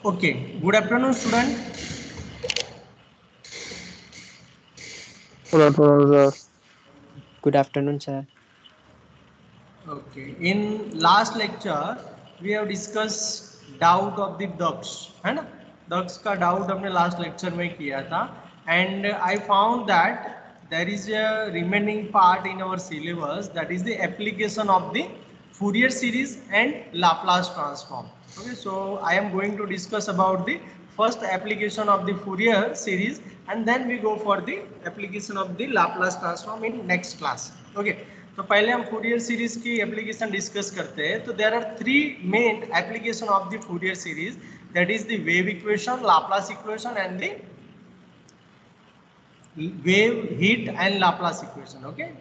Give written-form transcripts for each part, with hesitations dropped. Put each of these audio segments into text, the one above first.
Okay, good afternoon, student. Good afternoon, sir. Good afternoon, sir. Okay, in last lecture we have discussed doubt of the ducks, है ना? Ducks का doubt हमने last lecture में किया था, and I found that there is a remaining part in our syllabus, that is the application of the Fourier series and Laplace transform. Okay, so I am going to discuss about the first application of the Fourier series, and then we go for the application of the Laplace transform in next class. Okay, तो पहले हम Fourier series की application discuss करते हैं. तो there are three main application of the Fourier series, that is the wave equation, Laplace equation and the wave, heat and Laplace equation. Okay,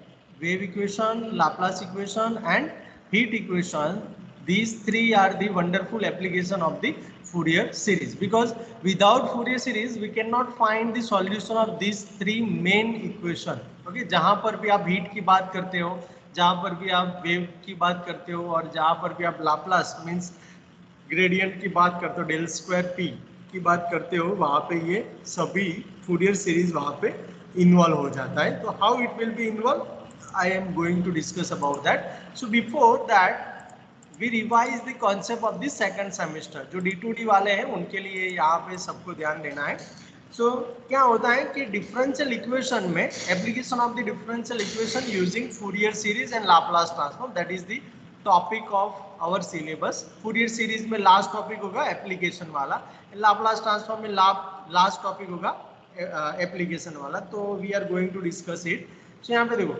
wave equation, Laplace equation and heat equation, these three are the wonderful application of the Fourier series, because without Fourier series we cannot find the solution of these three main equation. Okay, जहां पर भी आप heat की बात करते हो, जहां पर भी आप wave की बात करते हो और जहां पर भी आप Laplace मीन्स ग्रेडियंट की बात करते हो, डेल स्क्वायर पी की बात करते हो, वहां पे ये सभी फूरियर सीरीज वहां पे इन्वॉल्व हो जाता है. तो how it will be involve, I am going to discuss about that. So before that we revise the concept of the second semester. जो D2D वाले हैं उनके लिए यहाँ पे सबको ध्यान देना है. सो क्या होता है कि डिफरेंशियल इक्वेशन में application of the differential equation using Fourier series and Laplace transform, that is the topic of our syllabus. Fourier series में लास्ट टॉपिक होगा एप्लीकेशन वाला, लाप्लास ट्रांसफॉर्म में लास्ट टॉपिक होगा एप्लीकेशन वाला. तो we are going to discuss it. So यहाँ पे देखो,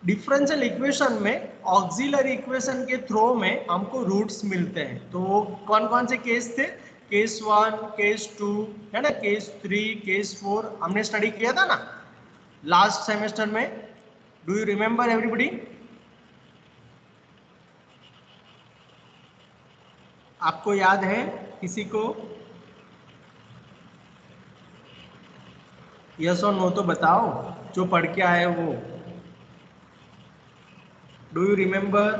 डिफरेंशियल इक्वेशन में ऑक्सिलरी इक्वेशन के थ्रू में हमको रूट्स मिलते हैं. तो कौन कौन से केस थे? केस 1, केस 2 है ना, केस 3, केस 4 हमने स्टडी किया था ना लास्ट सेमेस्टर में. Do you remember everybody? आपको याद है किसी को? यस और नो तो बताओ, जो पढ़ के आए वो. Do you remember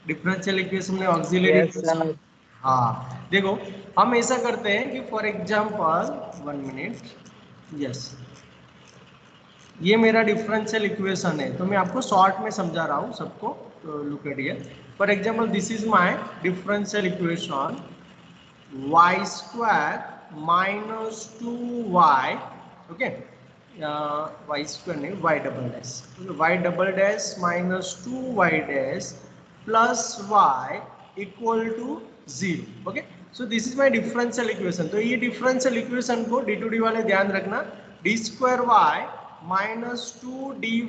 differential equation में ऑक्सिलरी Yes, इक्वेशन? sir. हाँ, देखो हम ऐसा करते हैं कि फॉर एग्जांपल 1 मिनट, यस, ये मेरा डिफरेंशियल इक्वेशन है, तो मैं आपको शॉर्ट में समझा रहा हूँ सबको. तो look at here, for example this is my differential equation, y square minus 2y, okay, y square नहीं, y double dash, y double dash minus 2y dash plus y equal to 0. Okay, so this is my differential equation. तो ये differential equation को D2D वाले ध्यान रखना, D square Y minus 2dy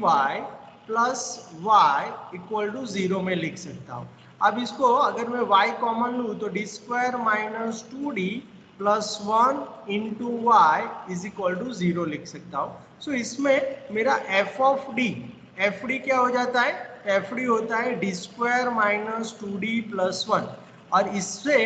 plus y equal to 0 में लिख सकता हूँ. अब इसको अगर मैं y कॉमन लूँ तो D square minus 2d plus 1 into Y is equal to 0 लिख सकता हूँ. सो इसमें मेरा F of D, F D क्या हो जाता है? एफ डी होता है D square minus 2d plus 1, और इससे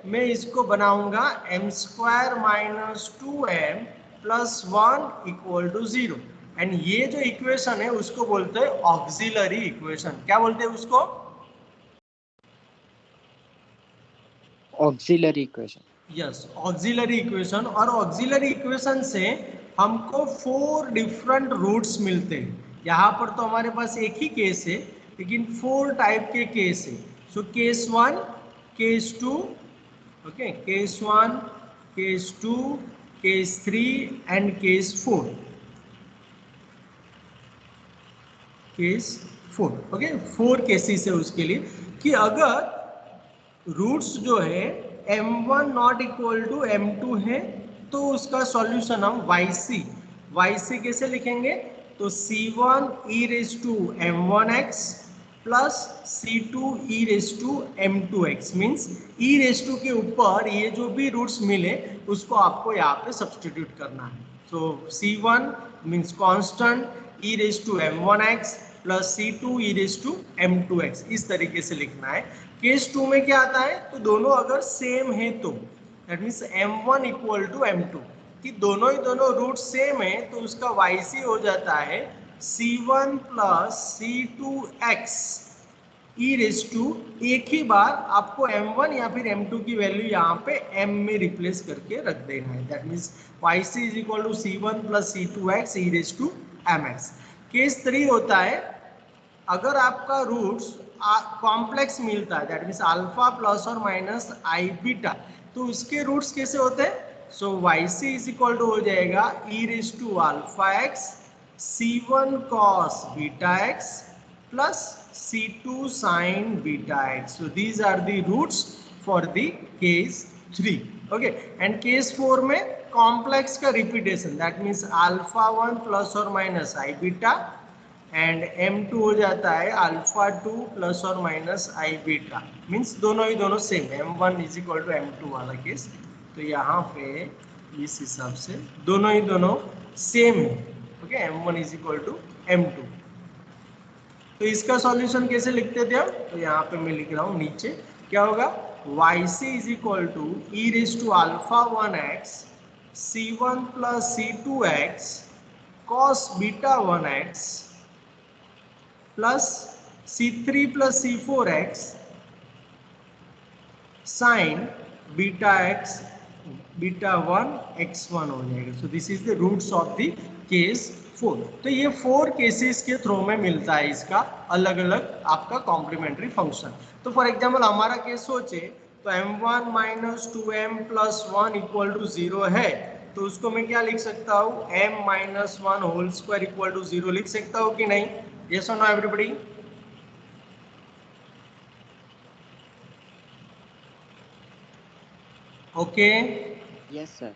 मैं इसको बनाऊंगा M square minus 2m plus 1 equal to 0. And ये जो इक्वेशन है उसको बोलते हैं ऑक्सिलरी इक्वेशन. क्या बोलते हैं उसको? Auxiliary equation. Yes, auxiliary equation. और ऑक्सिलरी इक्वेशन से हमको 4 डिफरेंट रूट्स मिलते हैं. यहाँ पर तो हमारे पास एक ही केस है, लेकिन 4 टाइप के केस है. So case 1, case 2, okay, case 1, case 2, case 3 and case 4. Case 4, okay, 4 cases है उसके लिए कि अगर रूट्स जो है m1 not equal to m2 है तो उसका सॉल्यूशन हम yc कैसे लिखेंगे? तो c1 e raise to m1x plus c2 e raise to m2x, means e raise to के ऊपर ये जो भी रूट्स मिले उसको आपको यहाँ पे सब्सटीट्यूट करना है. So c1 means constant, e raise to m1x plus c2 e raise to m2x, इस तरीके से लिखना है. केस 2 में क्या आता है? तो दोनों अगर सेम है तो that means m1 equal to m2, कि दोनों ही दोनों रूट सेम है तो उसका yc हो जाता है c1 plus c2x E raise to एक ही बार आपको m1 या फिर m2 की वैल्यू यहाँ पे m में रिप्लेस करके रख देना है। That means yc is equal to c1 plus c2x E raise to mx। Case 3 होता है अगर आपका रूट्स कॉम्प्लेक्स मिलता है, दैट मीन्स अल्फा प्लस और माइनस आई बीटा, तो उसके रूट्स कैसे होते हैं? So yc is equal to हो जाएगा e raise to alpha x c1 cos beta x plus c2 sin beta x. So these are the roots for the case 3. Okay, and case 4 में complex का repetition, that means alpha 1 plus or minus I beta and m2 हो जाता है alpha 2 plus or minus I beta, means दोनों ही दोनों same, m1 is equal to m2 वाला case. तो यहाँ पे इस हिसाब से दोनों ही दोनों सेम है। Okay, m1 is equal to m2। तो इसका सॉल्यूशन कैसे लिखते थे हम? तो यहाँ पे मैं लिख रहा हूँ नीचे, क्या होगा? yc is equal to E raise to alpha 1x c1 plus c2x cos beta 1x plus c3 plus c4x sin beta x beta 1 x1 हो जाएगा। So this is the roots of the case 4। तो ये 4 cases के through में मिलता है इसका अलग अलग आपका कॉम्प्लीमेंट्री फंक्शन। तो फॉर एग्जांपल हमारा केस सोचे तो m1 minus 2m plus 1 equal to 0 है, तो उसको मैं क्या लिख सकता हूँ? m minus 1 whole square equal to 0 लिख सकता हूँ कि नहीं? यस और no everybody? Okay, Yes, sir.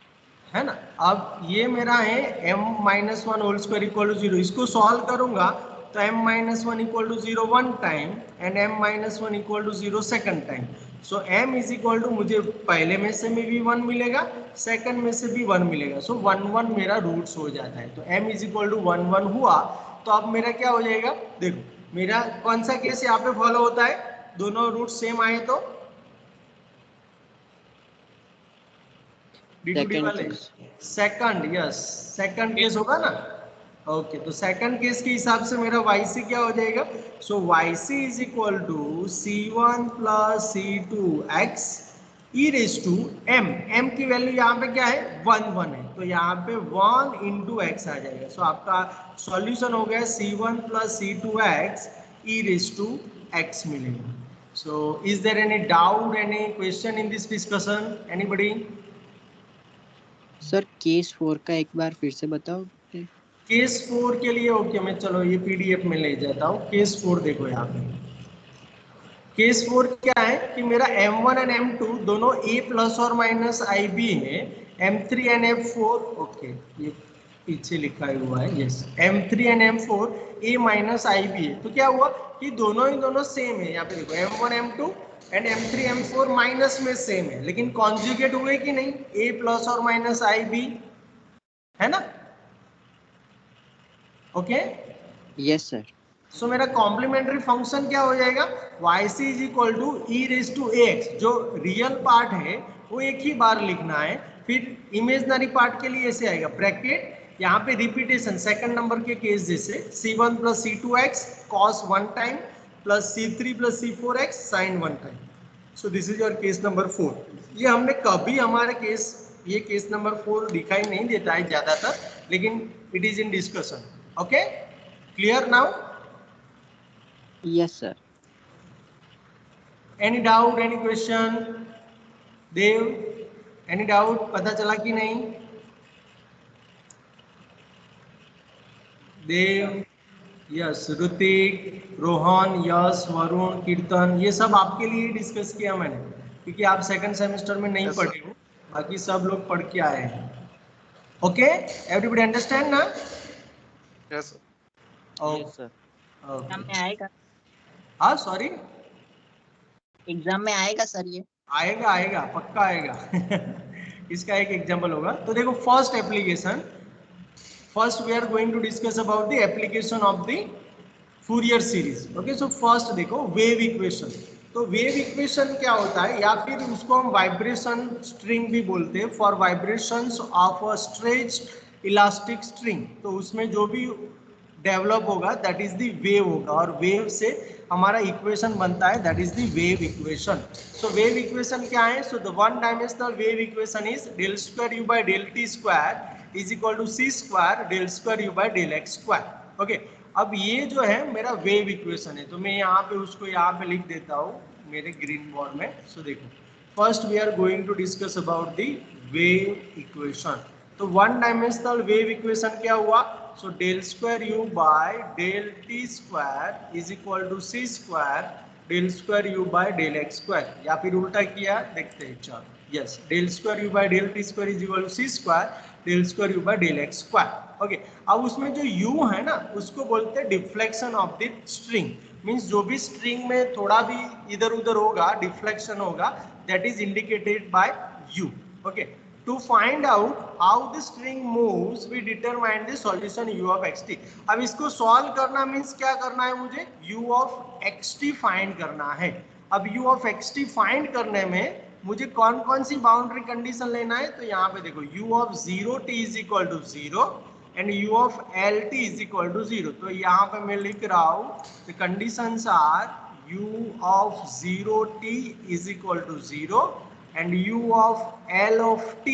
है ना? अब ये मेरा है m minus 1 whole square equal to 0, इसको सॉल्व करूंगा तो m minus 1 equal to 0 one time and m minus 1 equal to 0 second time. So m is equal to मुझे पहले में से भी 1 मिलेगा, सेकंड में से भी 1 मिलेगा। सो 1 1 मेरा रूट्स हो जाता है। तो m इज इक्वल टू 1 1 हुआ, तो अब मेरा क्या हो जाएगा? देखो मेरा कौन सा केस यहाँ पे फॉलो होता है? दोनों रूट सेम आए तो D2D Second वाले case. Second, yes second case होगा ना। ओके, तो सेकंड केस के हिसाब से मेरा yc क्या हो जाएगा? So yc is equal to c1 plus c2x E raise to m की वैल्यू यहाँ पे क्या है? 1 1 है, तो यहाँ पे 1 इंटू एक्स आ जाएगा। सो आपका सॉल्यूशन हो गया c1 plus c2x E raise to x मिलेगा। So is there any doubt, any question in this discussion? Anybody? Sir case 4 का एक बार फिर से बताओ। केस 4 के लिए ओके, मैं चलो ये पीडीएफ में ले जाता हूँ। केस 4 देखो यहाँ पे, केस 4 क्या है कि मेरा m1 एंड m2 दोनों a प्लस और माइनस आई बी है, m3 एंड m4 ओके ये पीछे लिखा हुआ है, yes m3 and m4 a minus I B है। तो क्या हुआ कि दोनों ही दोनों सेम है। यहाँ पे देखो m1 m2 and m3 m4 minus में सेम है, लेकिन कॉन्जुगेट हुए कि नहीं? a प्लस और माइनस आई बी है ना? Okay, yes sir. सो मेरा कॉम्प्लीमेंट्री फंक्शन क्या हो जाएगा? yc is equal to E raise to ax, जो रियल पार्ट है वो एक ही बार लिखना है, फिर इमेजनरी पार्ट के लिए ऐसे आएगा ब्रैकेट, यहाँ पे रिपीटेशन सेकंड नंबर के केस जैसे c1 plus c2x cos 1 time plus c3 plus c4x sin 1 time. So this is your case number 4। ये हमने कभी हमारे केस, ये केस नंबर 4 दिखाई नहीं देता है ज्यादातर, लेकिन it is in discussion. Okay, clear now? Yes sir. Any doubt, any question? Dev, any doubt? पता चला कि नहीं? देव, यस, ऋतिक, रोहन, यश, वरुण, कीर्तन, ये सब आपके लिए डिस्कस किया मैंने, क्योंकि आप सेकंड सेमेस्टर में नहीं पढ़े हो, बाकी सब लोग पढ़ के आए हैं। ओके, एवरीबॉडी अंडरस्टैंड ना? Yes yes sir. एग्जाम में आएगा? हाँ सॉरी, एग्जाम में आएगा सर ये? आएगा आएगा, पक्का आएगा। इसका एक एग्जांपल होगा। तो देखो first application, first we are going to discuss about the application of the Fourier series. Okay, so first देखो wave equation। तो wave equation क्या होता है, या फिर उसको हम वाइब्रेशन स्ट्रिंग भी बोलते हैं, for vibrations of a stretched elastic string. तो उसमें जो भी डेवलप होगा दैट इज द वेव होगा, और वेव से हमारा इक्वेशन बनता है that is the wave equation. So wave equation क्या है? So the one dimensional wave equation is del square you by del T square is equal to C square del square you by del x square. Okay, अब ये जो है मेरा wave equation है, तो मैं यहाँ पे उसको यहाँ पे लिख देता हूँ मेरे ग्रीन बोर्ड में. सो देखो, first we are going to discuss about the wave equation. तो वन डायमेंशनल वेव इक्वेशन क्या हुआ? So del square you by del T square is equal to C square del square you by del x square, या फिर उल्टा किया देखते हैं. चलो, yes, del square you by del T square is equal to C square del square you by del x square. Okay, अब उसमें जो u है ना उसको बोलते हैं deflection of the string. Means जो भी स्ट्रिंग में थोड़ा भी इधर उधर होगा, डिफ्लेक्शन होगा, that is indicated by u. Okay, to find out how the string moves we determine the solution u of xt. अब इसको सॉल्व करना मींस क्या करना है? मुझे u of xt फाइंड करना है. अब u of xt फाइंड करने में मुझे कौन कौन सी बाउंड्री कंडीशन लेना है? तो यहाँ पे देखो, u of 0t is equal to 0 and u of lt is equal to 0. तो यहाँ पे मैं लिख रहा हूँ the conditions are u of 0t is equal to 0 and u of L of t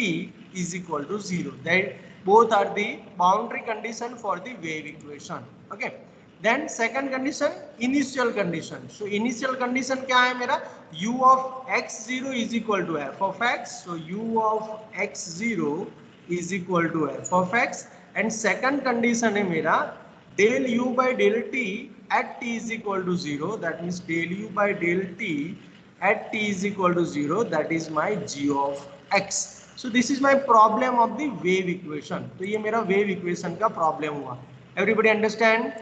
is equal to 0. That both are the boundary condition for the wave equation. Okay. Then second condition, initial condition. So initial condition क्या है मेरा? u of x0 is equal to f of x. So u of x0 is equal to f of x. And second condition है मेरा del u by del t at t is equal to 0. That means del u by del t at t is equal to 0, that is my g of x. So this is my problem of the wave equation. तो ये मेरा wave equation का problem हुआ. Everybody understand?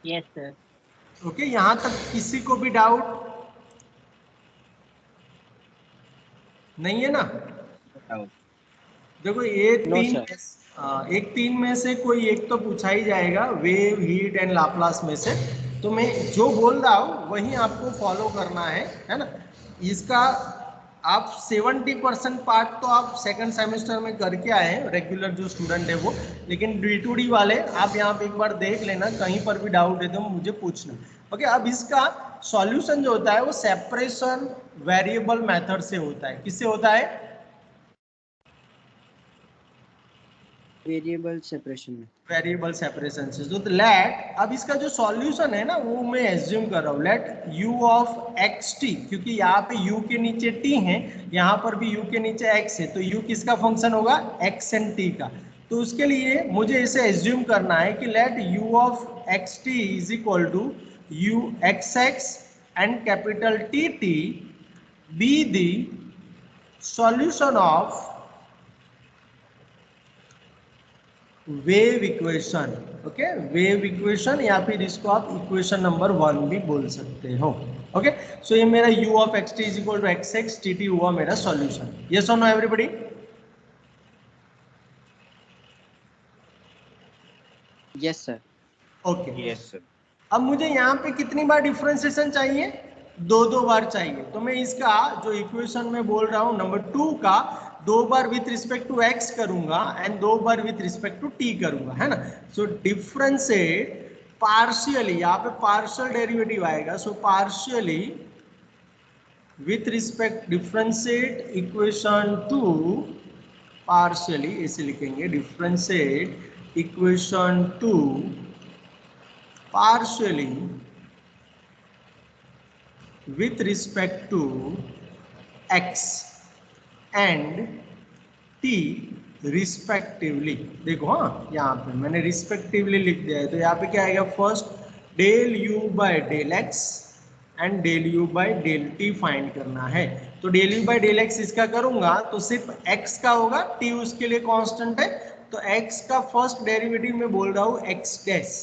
Yes sir. Okay, यहाँ तक किसी को भी डाउट नहीं है ना? देखो ये तीन में से कोई एक तो पूछा ही जाएगा, वेव, हीट एंड लाप्लास में से. तो मैं जो बोल रहा हूँ वही आपको फॉलो करना है ना. इसका आप 70% पार्ट तो आप सेकंड सेमेस्टर में करके आए हैं, रेगुलर जो स्टूडेंट है वो. लेकिन D2D वाले आप यहाँ पे एक बार देख लेना, कहीं पर भी डाउट है तो मुझे पूछना. ओके, अब इसका सॉल्यूशन जो होता है वो सेपरेशन वेरिएबल मेथड से होता है. किससे होता है? वेरिएबल सेपरेशन में. वेरिएबल सेपरेशन से. तो लेट, अब इसका जो सॉल्यूशन है ना वो मैं एज्यूम कर रहा हूँ, लेट u ऑफ xt, क्योंकि यहाँ पे u के नीचे t है, यहाँ पर भी u के नीचे x है, तो u किसका फंक्शन होगा? x एंड t का. तो उसके लिए मुझे इसे एज्यूम करना है कि let u of xt is equal to u xx and capital tt be the solution of wave equation. Okay, wave equation, या फिर इसको आप इक्वेशन नंबर 1 भी बोल सकते हो. ओके, सो ये मेरा u of xt is equal to xx tt हुआ मेरा सॉल्यूशन. यस और no everybody? Yes sir. Okay, yes sir. अब मुझे यहाँ पे कितनी बार डिफरेंशिएशन चाहिए? दो बार चाहिए. तो मैं इसका जो इक्वेशन में बोल रहा हूँ नंबर 2 का 2 बार विथ रिस्पेक्ट टू x करूंगा एंड 2 बार विथ रिस्पेक्ट टू t करूंगा, है ना. सो डिफरेंशिएट पार्शियली, यहाँ पे पार्शियल डेरिवेटिव आएगा. So partially with respect, differentiate equation two, partially ऐसे लिखेंगे, differentiate equation two partially with respect to x and t respectively. देखो, हाँ यहाँ पे मैंने रिस्पेक्टिवली लिख दिया है, तो यहाँ पे क्या आएगा? First del u by del x and del u by del t find करना है. तो del u by del x इसका करूंगा तो सिर्फ x का होगा, t उसके लिए कांस्टेंट है. तो x का फर्स्ट डेरिवेटिव में बोल रहा हूँ x dash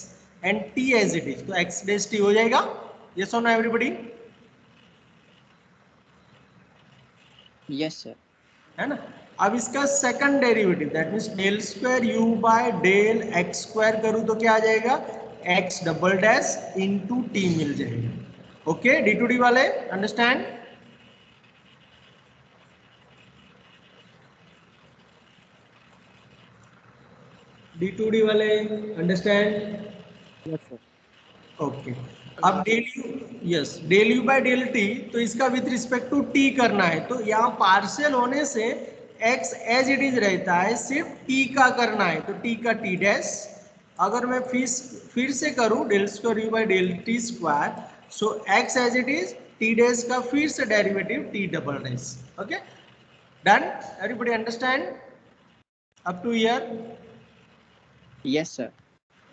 and t as it is, तो x डैश t हो जाएगा. यस और नो एवरीबॉडी? Yes sir. है ना. अब इसका second derivative that means del square u by del x square करूं तो क्या आ जाएगा? x double dash into t मिल जाएगा. ओके, D2D वाले अंडरस्टैंड? D2D वाले अंडरस्टैंड? Yes sir. ओके। अब del u, yes, del u by del t, तो इसका विथ रिस्पेक्ट टू टी करना है, तो यहाँ पार्शियल होने से एक्स एज इट इज रहता है, सिर्फ टी का करना है, तो टी का टी डैश। अगर मैं फिर से करूं del square you by del T square, so x as it is, t dash का फिर से derivative t double dash. Okay, done? Everybody understand up to here? Yes sir.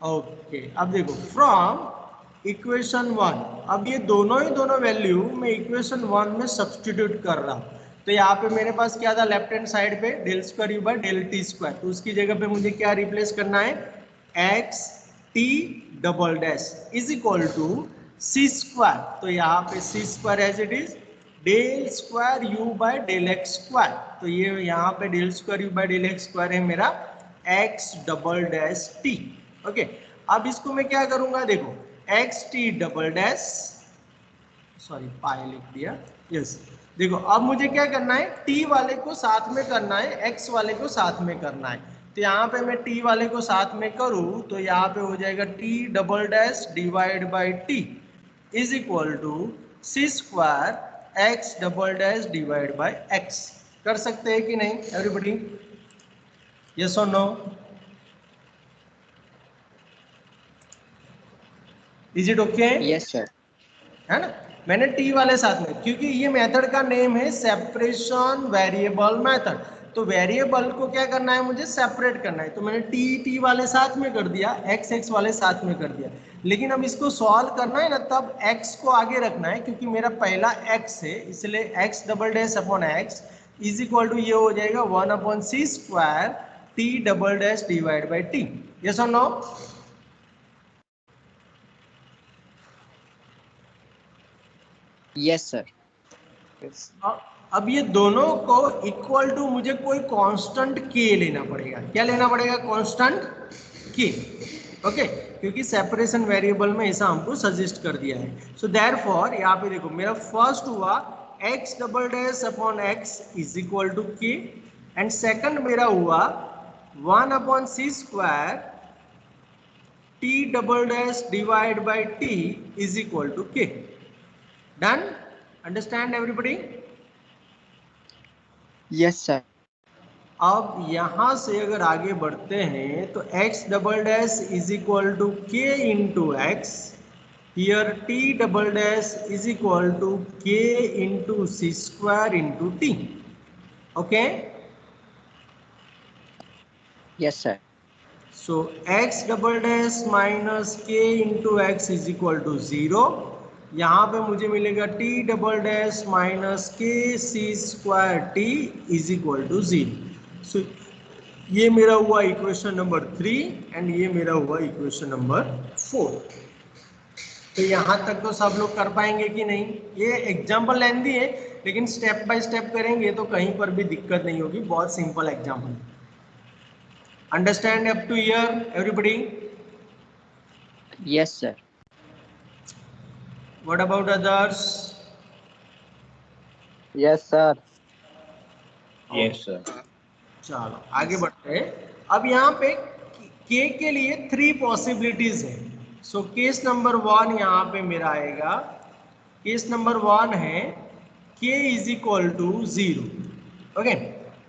Okay, अब देखो फ्रॉम इक्वेशन 1, अब ये दोनों वैल्यू मैं equation 1 में सब्स्टिट्यूट कर रहा हूं, तो यहाँ पे मेरे पास क्या था, लेफ्ट हैंड साइड पे del square you by del T square, तो उसकी जगह पे मुझे क्या रिप्लेस करना है, x t double dash is equal to C square, तो यहाँ पे c square as it is del square you by del x square, तो ये यहाँ पे del square you by del x square है मेरा x double dash t. Okay, अब इसको मैं क्या करूंगा, देखो x t double dash, sorry पाई लिख दिया, यस। देखो अब मुझे क्या करना है, टी वाले को साथ में करना है, एक्स वाले को साथ में करना है, तो यहाँ पे मैं टी वाले को साथ में करूँ तो यहाँ पे हो जाएगा t double dash divide by t is equal to C square x double dash divide by x. कर सकते हैं कि नहीं एवरीबॉडी? यस और no? Is it okay? Yes sir. है ना, मैंने टी वाले साथ में, क्योंकि ये मेथड का नेम है सेपरेशन वेरिएबल मेथड, तो वेरिएबल को क्या करना है, मुझे सेपरेट करना है, तो मैंने टी वाले साथ में कर दिया, एक्स वाले साथ में कर दिया, लेकिन अब इसको सॉल्व करना है ना, तब एक्स को आगे रखना है, क्योंकि मेरा पहला एक्स है, इसलिए x double dash upon x is equal to ये हो जाएगा 1 upon c square t double dash divide by t. Yes और नो? Yes sir. Yes. अब ये दोनों को इक्वल टू मुझे कोई कांस्टेंट के लेना पड़ेगा, क्या लेना पड़ेगा, कांस्टेंट के। ओके, क्योंकि सेपरेशन वेरिएबल में ऐसा हमको सजेस्ट कर दिया है, सो देयरफॉर यहाँ पे देखो मेरा फर्स्ट हुआ x double dash upon x is equal to k, and second मेरा हुआ 1 upon c square t double dash divide by t is equal to k. Done? Understand everybody? Yes sir. अब यहां से अगर आगे बढ़ते हैं तो x double dash is equal to k into x, here t double dash is equal to k into c square into t. Okay, yes sir. So x double dash minus के into x is equal to 0, यहाँ पे मुझे मिलेगा t double dash minus k c square t is equal to 0। So ये मेरा हुआ equation number 3 and ये मेरा हुआ इक्वेशन नंबर 4। तो यहाँ तक तो सब लोग कर पाएंगे कि नहीं? ये एग्जाम्पल लेंथी है, लेकिन स्टेप बाय स्टेप करेंगे तो कहीं पर भी दिक्कत नहीं होगी, बहुत simple example. Understand up to here everybody? Yes sir. What about others? Yes sir. Yes sir. चलो आगे बढ़ते हैं। अब यहाँ पे के के लिए 3 पॉसिबिलिटीज है, सो केस नंबर 1 यहाँ पे मेरा आएगा, केस नंबर 1 है k is equal to 0। Okay,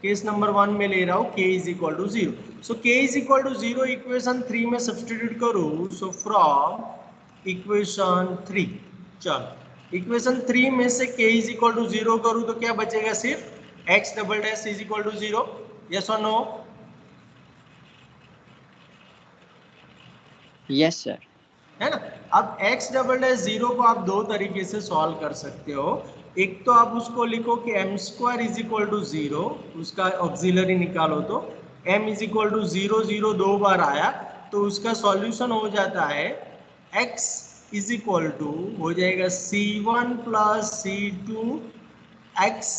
case number 1 में ले रहा हूँ k is equal to 0, so k is equal to 0 equation 3 में सब्सटीट्यूट करूँ, सो फ्रॉम इक्वेशन 3, चलो इक्वेशन 3 में से k इज इक्वल टू 0 करूँ तो क्या बचेगा, सिर्फ x double dash is equal to 0। Yes और नो? Yes sir. है ना, अब x डबल डैश 0 को आप दो तरीके से सॉल्व कर सकते हो, एक तो आप उसको लिखो कि m square is equal to 0, उसका ऑक्सिलरी निकालो तो m इज इक्वल टू 0 0 दो बार आया तो उसका सॉल्यूशन हो जाता है x इज इक्वल टू हो जाएगा c1 plus c2 x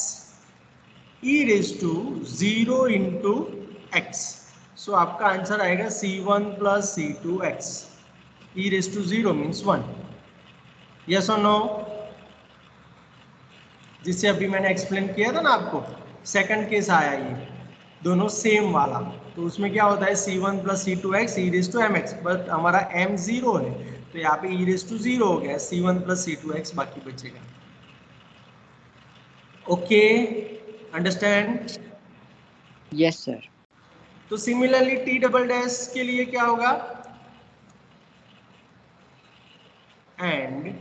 e raise to 0 into x, so आपका आंसर आएगा c1 plus c2 x e raise to 0 means 1। Yes और नो? जिससे अभी मैंने एक्सप्लेन किया था ना आपको, सेकंड केस आया ये। दोनों सेम वाला, तो उसमें क्या होता है C1 plus C2x E raise to mx, but हमारा m 0 है तो यहाँ पे ई रेस टू 0 हो गया, C1 प्लस C2x बाकी बचेगा। Okay, understand? Yes, sir. तो सिमिलरली टी डबल डैश के लिए क्या होगा, and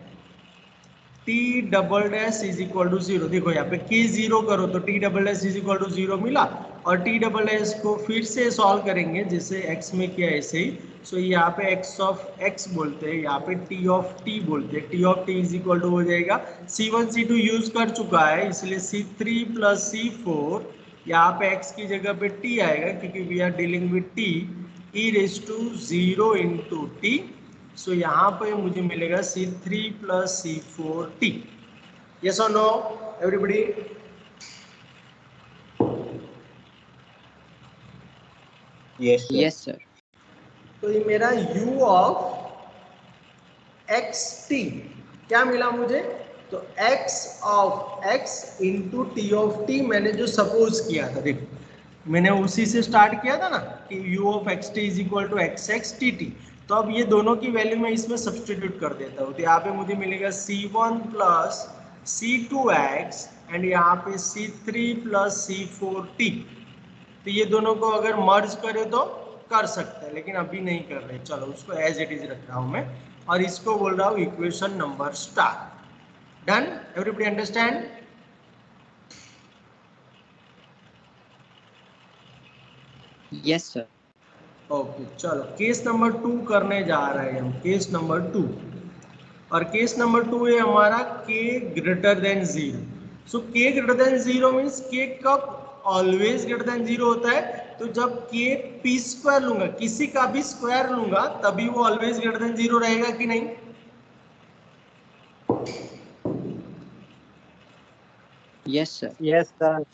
t double dash is equal to 0। देखो यहाँ पे के 0 करो तो t double dash is equal to 0 मिला, और टी डबल डैश को फिर से सॉल्व करेंगे जैसे x में किया ऐसे ही। सो यहाँ पे x ऑफ x बोलते हैं, यहाँ पे t ऑफ t बोलते हैं। t of t is equal to हो जाएगा C1 C2 यूज कर चुका है इसलिए C3 प्लस C4, यहाँ पे x की जगह पे t आएगा क्योंकि we are dealing with t, e raise to 0 into t. So यहाँ पे मुझे मिलेगा C3 प्लस C4t। यस और no everybody? Yes, sir. Yes, sir. तो ये मेरा u ऑफ xt क्या मिला मुझे, तो x of x into T of T मैंने जो सपोज किया था, देखो मैंने उसी से स्टार्ट किया था ना कि u of xt is equal to x x t t. तो अब ये दोनों की वैल्यू मैं इसमें सब्सटीट्यूट कर देता हूँ, तो यहाँ पे मुझे मिलेगा C1 प्लस C2x एंड यहाँ पे C3 प्लस C4t। तो ये दोनोों को अगर मर्ज करे तो कर सकते हैं, लेकिन अभी नहीं कर रहे, चलो उसको एज इट इज रख रहा हूं मैं, और इसको बोल रहा हूं equation number star. Done? Everybody understand? Yes, sir. Okay, चलो केस नंबर 2 करने जा रहे हैं हम, केस नंबर 2। और केस नंबर 2 है हमारा k greater than 0। So k greater than 0 means k कब ऑलवेज ग्रेटर देन 0 होता है, तो जब k p स्क्वायर लूंगा, किसी का भी स्क्वायर लूंगा तभी वो ऑलवेज ग्रेटर देन 0 रहेगा कि नहीं? Yes, sir. Yes sir.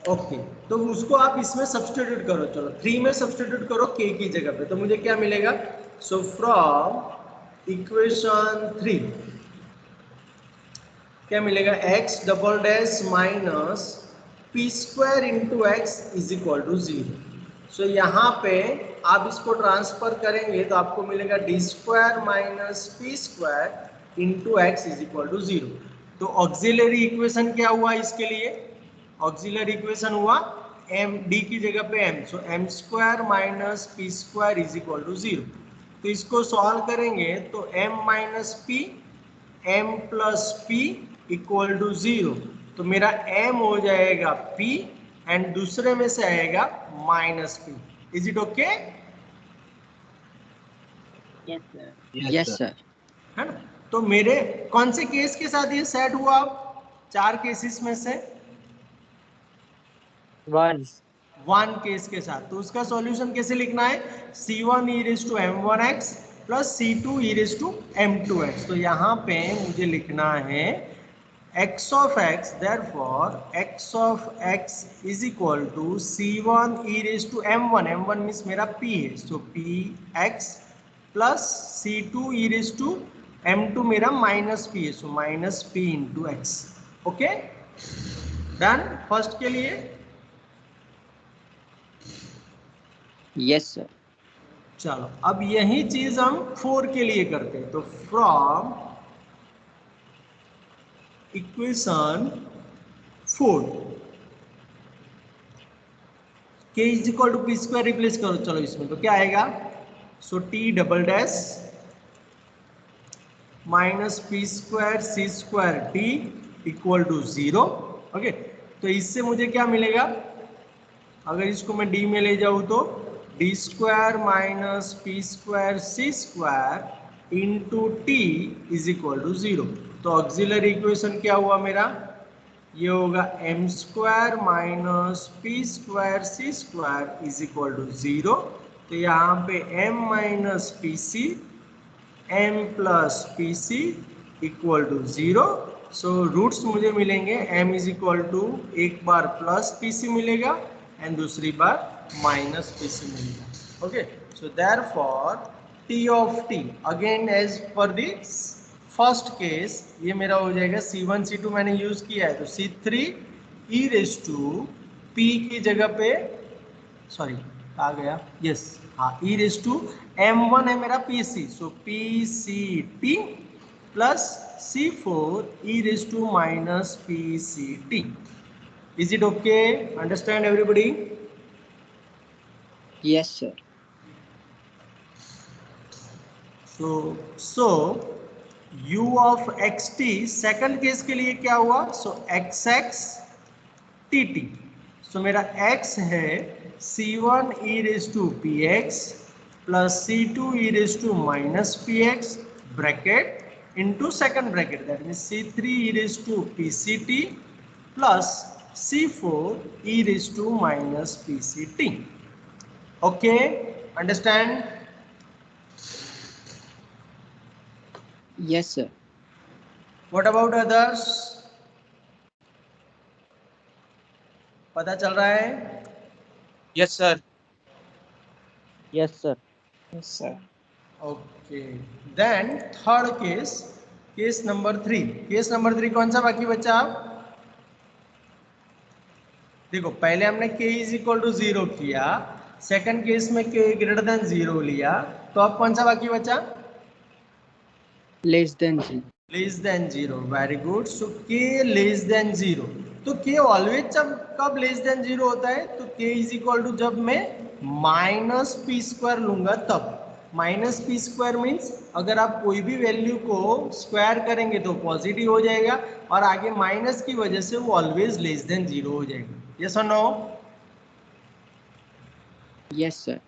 Okay, तो उसको आप इसमें सब्स्टिट्यूट करो, चलो 3 में सब्स्टिट्यूट करो k की जगह पे, तो मुझे क्या मिलेगा, सो फ्रॉम इक्वेशन 3 क्या मिलेगा, x double dash minus p square into x is equal to 0। So यहाँ पे आप इसको ट्रांसफर करेंगे तो आपको मिलेगा d square minus p square into x is equal to 0। तो ऑक्सिलरी इक्वेशन क्या हुआ इसके लिए, ऑक्सिलरी इक्वेशन हुआ m, d की जगह पे m, so m square minus p square is equal to 0। तो इसको सॉल्व करेंगे तो m minus P m plus p equal to 0, तो मेरा m हो जाएगा p एंड दूसरे में से आएगा minus p। Is it okay? Yes sir. Yes, sir. है ना? तो मेरे कौन से केस के साथ ये सेट हुआ, 4 केसेस में से 1 केस के साथ। तो उसका सॉल्यूशन कैसे लिखना है, C1 e raise to m1x plus C2 e raise to m2x। तो यहाँ पे मुझे लिखना है x of x, therefore x of x is equal to C1 e raised to m1, m1 means मेरा p है, so px plus C2 e raised to m2 मेरा minus p है, so minus p into x। Okay, done first के लिए? Yes, sir. चलो अब यही चीज हम 4 के लिए करते हैं, तो from equation 4 k is equal to p square replace करो, चलो इसमें तो क्या आएगा, so t double dash minus p square c square t equal to 0। Okay, तो इससे मुझे क्या मिलेगा, अगर इसको मैं d में ले जाऊं तो D square minus p square c square into t is equal to 0। तो ऑक्सिलरी इक्वेशन क्या हुआ मेरा, ये होगा m square minus p square c square is equal to 0। तो यहाँ पे m minus p c m plus p c equal to 0। So roots मुझे मिलेंगे m इज इक्वल टू एक बार प्लस पी सी मिलेगा एंड दूसरी बार माइनस पी सी मिलेगा। Okay, so therefore t of t again as per the first case ये मेरा हो जाएगा C1 C2 मैंने यूज किया है, तो C3 e raise to p की जगह पे सॉरी आ गया, यस हाँ, ई रेस टू m1 है मेरा pc, so pct plus c4 e raise to minus pct. Is it okay? Understand everybody? Yes, sir. So u of xt second case के लिए क्या हुआ? सो xx tt. सो मेरा x है c1 e raise to px plus c2 e raise to minus px bracket into second bracket, that means c3 e raise to pct plus c4 e raise to minus pct. Okay, understand? Yes, sir. What about others? पता चल रहा है? Yes, sir. Yes sir. Yes, sir. Okay, then third case, case number 3. केस number 3 कौन सा बाकी बचा? आप देखो, पहले हमने k इज इक्वल टू 0 किया, सेकंड केस में k ग्रेटर देन 0 लिया, तो अब कौन सा बाकी बचा? Less than 0. Less than 0. Very good. So k less than 0. तो k ऑलवेज जब कब लेस देन 0 होता है? तो k इज इक्वल टू जब मैं माइनस पी स्क्वायर लूंगा तब. माइनस पी स्क्वायर मीन्स अगर आप कोई भी वैल्यू को स्क्वायर करेंगे तो पॉजिटिव हो जाएगा, और आगे माइनस की वजह से वो ऑलवेज लेस देन 0 हो जाएगा. यस और नो? Yes, sir.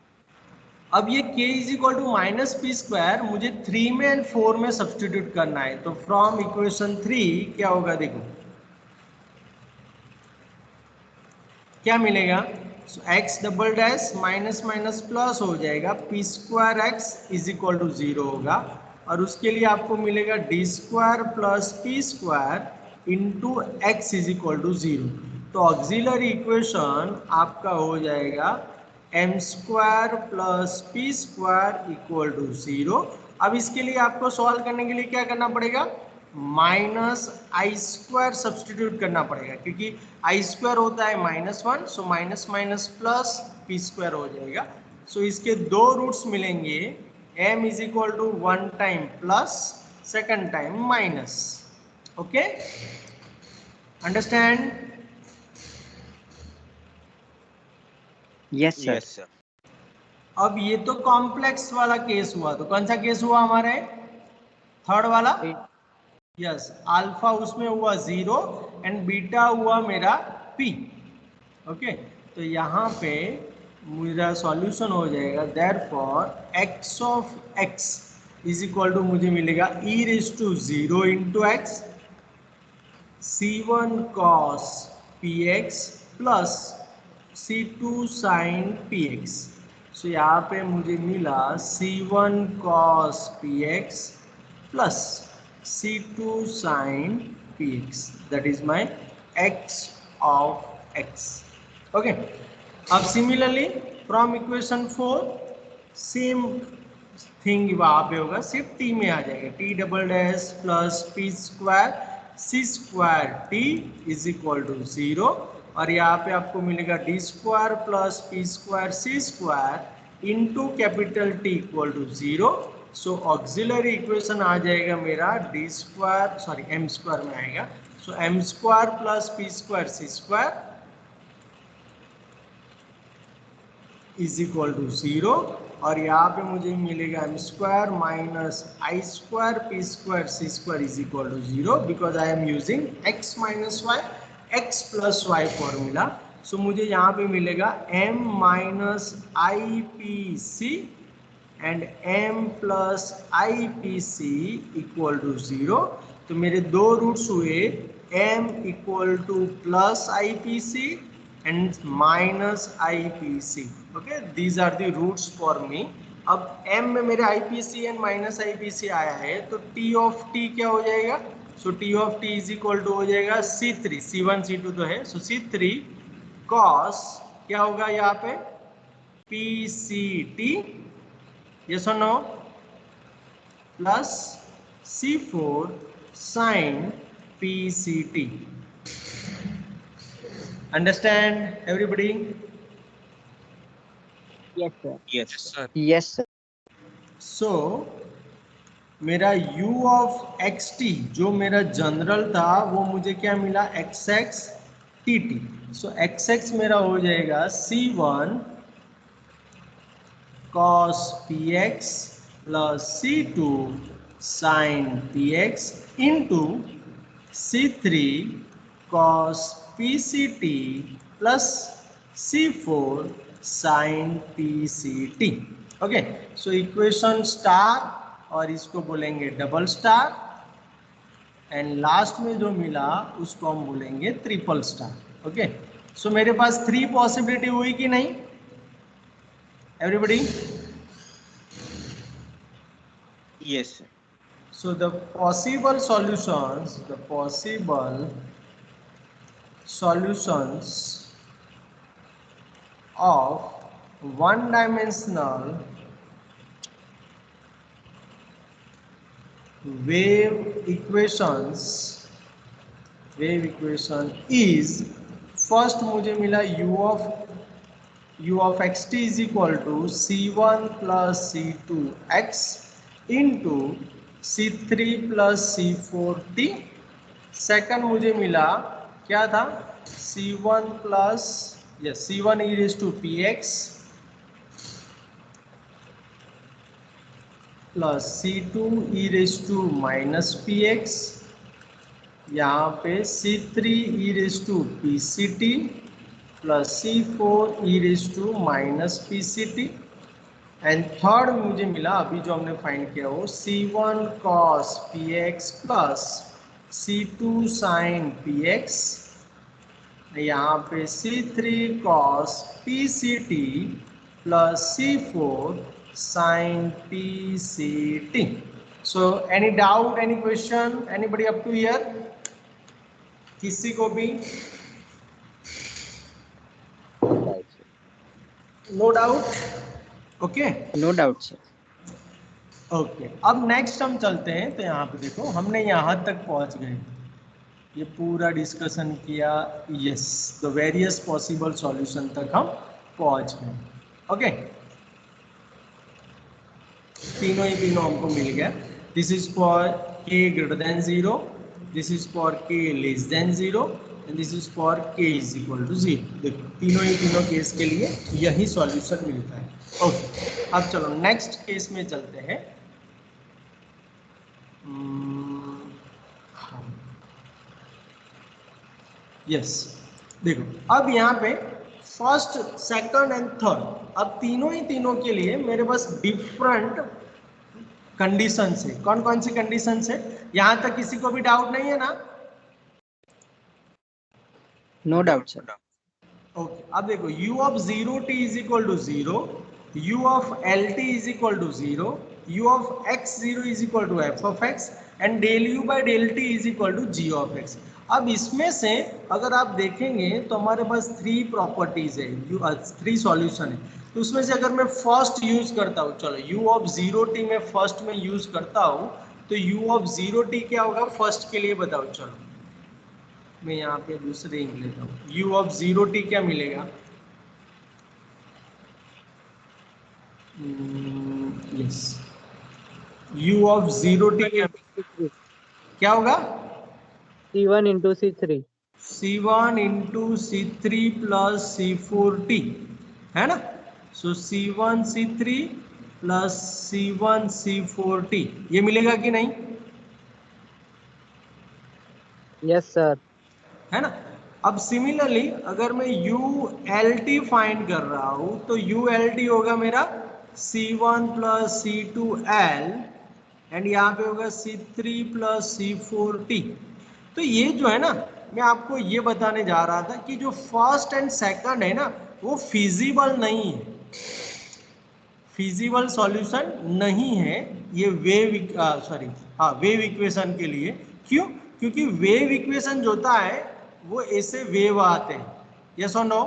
अब ये k is equal to minus p square मुझे 3 में एंड 4 में सब्सटीट्यूट करना है. तो फ्रॉम इक्वेशन 3 क्या होगा? देखो क्या मिलेगा? So x double dash minus minus plus हो जाएगा, p square x is equal to 0 होगा, और उसके लिए आपको मिलेगा d square plus p square into x is equal to 0. तो ऑक्सिलरी इक्वेशन आपका हो जाएगा m square plus p square equal to 0. अब इसके लिए आपको सॉल्व करने के लिए क्या करना पड़ेगा? माइनस आई स्क्वायर सब्सटीट्यूट करना पड़ेगा, क्योंकि आई स्क्वायर होता है -1, so minus minus plus p square हो जाएगा. सो इसके दो रूट्स मिलेंगे, m is equal to 1 time plus second time minus. Okay, understand? Yes, sir. Yes, sir. अब ये तो कॉम्प्लेक्स वाला केस हुआ, तो कौन सा केस हुआ हमारे? थर्ड वाला. यस, अल्फा उसमें हुआ 0 एंड बीटा हुआ मेरा p. ओके, तो यहाँ पे मेरा सॉल्यूशन हो जाएगा, therefore x of x is equal to मुझे मिलेगा e raise to 0 into x c1 cos px plus c2 sin px. So यहाँ पे मुझे मिला c1 cos px plus c2 sin px, that is my x of x. Okay, अब similarly from equation 4 same thing वहाँ पे होगा, सिर्फ t में आ जाएगा, t double dash plus p square c square t is equal to 0, और यहाँ पे आपको मिलेगा d square plus p square c square into capital t equal to 0. So auxiliary equation आ जाएगा मेरा d square, sorry m square में आएगा, so m square plus p square c square is equal to 0, और यहाँ पे मुझे मिलेगा m square minus i square p square c square is equal to 0, because I am using x minus y x plus y formula. So मुझे यहाँ पे मिलेगा m minus i p c and m plus i p c equal to 0. तो मेरे दो रूट्स हुए m equal to plus i p c and minus IPC. Okay, these are the roots for me. अब m में मेरे IPC and minus IPC आया है, तो T of T क्या हो जाएगा? So T of T is equal to हो जाएगा C3, C1 C2 तो है, so C3 cos क्या होगा यहाँ पे? PCT, yes or no? plus C4 sin PCT. Understand everybody? Yes, sir. Yes, Yes, sir. sir. Yes, sir. सो मेरा u of x T जो मेरा जनरल था वो मुझे क्या मिला एक्स एक्स टी टी. सो एक्स एक्स मेरा हो जाएगा C1 cos px plus C2 sin px into C3 cos pct plus C4 sin pct. Okay, so equation star और इसको बोलेंगे डबल स्टार एंड लास्ट में जो मिला उसको हम बोलेंगे ट्रिपल स्टार. ओके, सो मेरे पास 3 पॉसिबिलिटी हुई कि नहीं everybody? Yes, sir. So the possible solutions of one-dimensional wave equation is, first मुझे मिला u of xt is equal to c1 plus c2 x into c3 plus c4 t. Second मुझे मिला क्या था c1 plus c1 e raised to px plus c2 e raised to minus px, यहाँ पे c3 e raised to pct plus c4 e raised to minus pct. And third मुझे मिला अभी जो हमने फाइंड किया वो c1 cos px plus c2 sin px, यहाँ पे c3 cos pct plus c4 sin pct. So any doubt, any question, anybody up to here? किसी को भी no doubt? Okay No doubt, sir. Okay, अब next हम चलते हैं. तो यहाँ पे देखो हमने यहाँ तक पहुँच गए, ये पूरा डिस्कशन किया. Yes, the various possible solution तक हम पहुँच गए. ओके, तीनों हमको मिल गया. This is for k greater than 0, this is for k less than 0 and this is for k is equal to 0. देखो तीनों केस के लिए यही सॉल्यूशन मिलता है. ओके, अब चलो नेक्स्ट केस में चलते हैं. यस, देखो अब यहाँ पे फर्स्ट, सेकंड एंड थर्ड, अब तीनों के लिए मेरे पास डिफरेंट कंडीशन है. कौन कौन सी कंडीशन है? यहाँ तक किसी को भी डाउट नहीं है ना? No doubt, sir. ओके, अब देखो u of 0t is equal to 0, u of lt is equal to 0, u of x0 is equal to f of x and del u by del t is equal to g of x. अब इसमें से अगर आप देखेंगे तो हमारे पास 3 properties है, 3 solution है. तो उसमें से अगर मैं फर्स्ट यूज करता हूँ, चलो u ऑफ 0t में फर्स्ट में यूज करता हूँ, तो u ऑफ 0t क्या होगा फर्स्ट के लिए बताओ. चलो मैं यहाँ पे दूसरे इंक लेता हूँ. u ऑफ 0t क्या मिलेगा? यस, u ऑफ 0t क्या होगा? C1 into C3. C1 into C3 plus C4t है ना. सो C1 C3 plus C1 C4t ये मिलेगा कि नहीं? Yes, sir. है ना. अब सिमिलरली अगर मैं ULT फाइंड कर रहा हूं तो ULT होगा मेरा C1 प्लस C2L एंड यहाँ पे होगा C3 प्लस C4t. तो ये जो है ना, मैं आपको ये बताने जा रहा था कि जो फर्स्ट एंड सेकंड है ना वो फिजिबल नहीं है, फिजिबल सॉल्यूशन नहीं है ये वेव इक्वेशन के लिए. क्यों? क्योंकि वेव इक्वेशन जो होता है वो ऐसे वेव आते हैं. यस और नो?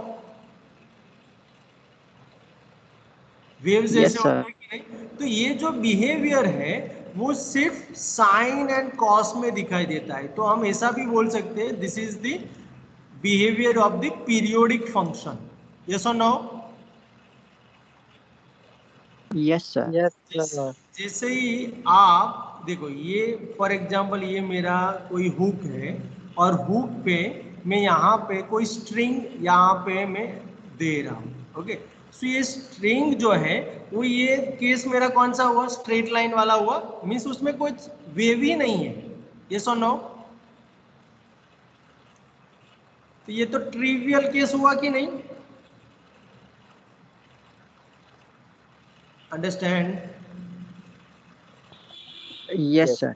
वेव्स Yes, ऐसे sir. होते हैं कि नहीं? तो ये जो बिहेवियर है वो सिर्फ साइन एंड कॉस में दिखाई देता है. तो हम ऐसा भी बोल सकते हैं this is the behaviour of the periodic function. Yes और no? Yes, sir. Yes, sir. जैसे ही आप देखो, ये फॉर एग्जांपल ये मेरा कोई हुक है और हुक पे मैं यहाँ पे कोई स्ट्रिंग यहाँ पे मैं दे रहा हूँ, ओके। सो ये स्ट्रिंग जो है वो, ये केस मेरा कौन सा हुआ, स्ट्रेट लाइन वाला हुआ, मीन्स उसमें कोई वेव ही नहीं है, ये सो नो। तो ये तो ट्रिवियल केस हुआ कि नहीं, अंडरस्टैंड। Yes, sir.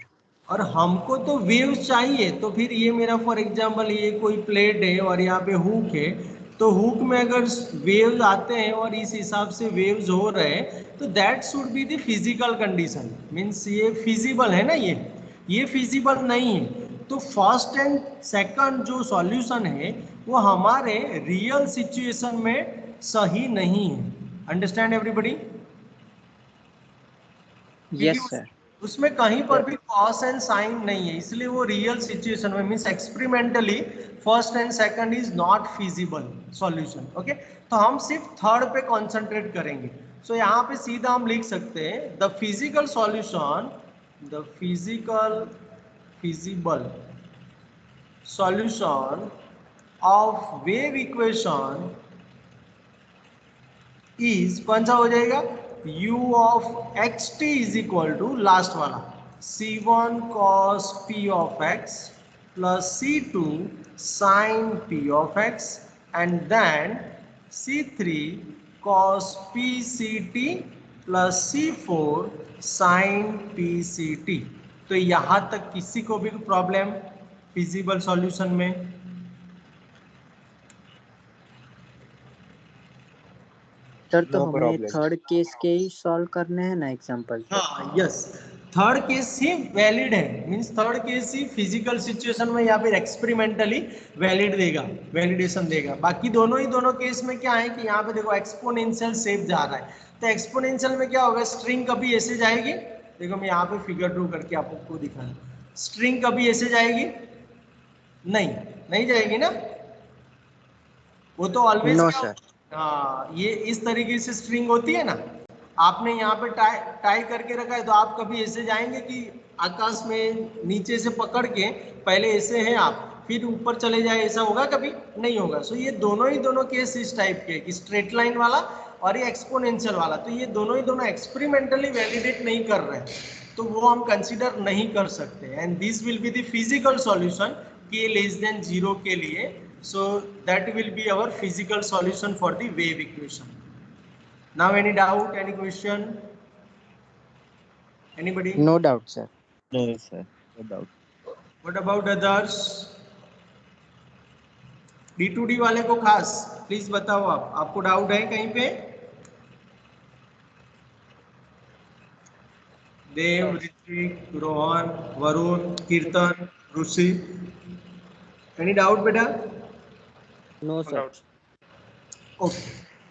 और हमको तो वेव चाहिए, तो फिर ये मेरा फॉर एग्जांपल ये कोई प्लेट है और यहाँ पे हुक है, तो हुक में अगर वेव्स आते हैं और इस हिसाब से वेव्स हो रहे हैं, तो that should be the physical condition, means ये फिजिबल है ना, ये फिजिबल नहीं है। तो फर्स्ट एंड सेकंड जो सॉल्यूशन है वो हमारे रियल सिचुएशन में सही नहीं है, अंडरस्टैंड एवरीबॉडी। Yes, sir. उसमें कहीं पर भी कॉस एंड साइन नहीं है, इसलिए वो रियल सिचुएशन में, means experimentally first and second is not feasible solution, okay. तो हम सिर्फ थर्ड पे कंसंट्रेट करेंगे। सो यहाँ पे सीधा हम लिख सकते हैं the physical solution, the feasible solution of wave equation is, कौन सा हो जाएगा, u of x t is equal to last वाला c1 cos p of x plus c2 sin p of x and then c3 cos p ct plus c4 sin p ct। तो यहां तक किसी को भी प्रॉब्लम फिजिबल सॉल्यूशन में? Sir तो No हमें problem. थर्ड केस के ही सॉल्व करने हैं ना एग्जांपल। हाँ, यस, थर्ड केस ही वैलिड है, मींस थर्ड केस ही फिजिकल सिचुएशन में या फिर एक्सपेरिमेंटली वैलिड देगा, वैलिडेशन देगा। बाकी दोनों केस में क्या है कि यहाँ पे देखो एक्सपोनेंशियल शेप जा रहा है, तो एक्सपोनेंशियल में क्या होगा, स्ट्रिंग कभी ऐसे जाएगी, देखो मैं यहाँ पे फिगर ड्रॉ करके आपको दिखाऊं, स्ट्रिंग कभी ऐसे जाएगी नहीं जाएगी ना, वो तो ऑलवेज नो क्या, सर। हाँ, ये इस तरीके से स्ट्रिंग होती है ना, आपने यहाँ पे टाई करके रखा है, तो आप कभी ऐसे जाएंगे कि आकाश में नीचे से पकड़ के पहले ऐसे हैं आप, फिर ऊपर चले जाए, ऐसा होगा कभी नहीं होगा। सो ये दोनों केस इस टाइप के कि स्ट्रेट लाइन वाला और ये एक्सपोनेंशियल वाला, तो ये दोनों एक्सपेरिमेंटली वैलिडेट नहीं कर रहे हैं, तो वो हम कंसीडर नहीं कर सकते। And this will be the physical solution k less than 0 के लिए, so that will be our physical solution for the wave equation. Now any doubt, any question, anybody? No doubt sir. No, sir. No doubt. What about others? D2D वाले को खास please बताओ, आपको doubt है कहीं पे? देव, ऋत्विक, रोहन, वरुण, कीर्तन, ऋषि, एनी डाउट बेटा? No, sir. ओके,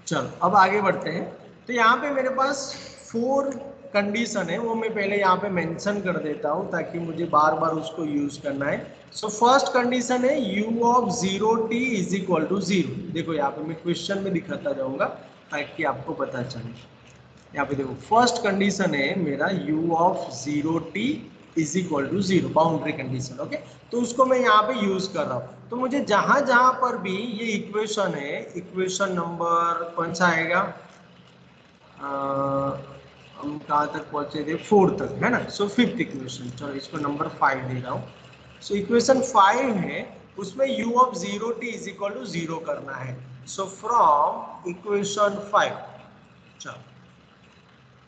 चलो अब आगे बढ़ते हैं। तो यहाँ पे मेरे पास 4 कंडीशन है, वो मैं पहले यहाँ पे मेंशन कर देता हूँ ताकि मुझे बार बार उसको यूज करना है। सो फर्स्ट कंडीशन है u of 0t is equal to 0। देखो यहाँ पे मैं क्वेश्चन में दिखाता जाऊंगा ताकि आपको पता चले। यहाँ पे देखो फर्स्ट कंडीशन है मेरा u of 0t is equal to 0, boundary condition, okay. तो उसको मैं यहाँ पे यूज कर रहा हूँ। तो मुझे जहां पर भी ये इक्वेशन है, इक्वेशन नंबर कौन सा आएगा, हम कहाँ तक पहुंचे थे, 4 तक है ना। सो 5th इक्वेशन, चलो इसको नंबर 5 दे रहा हूँ। सो इक्वेशन 5 है, उसमें u of 0t is equal to 0 करना है। सो फ्रॉम इक्वेशन 5, चलो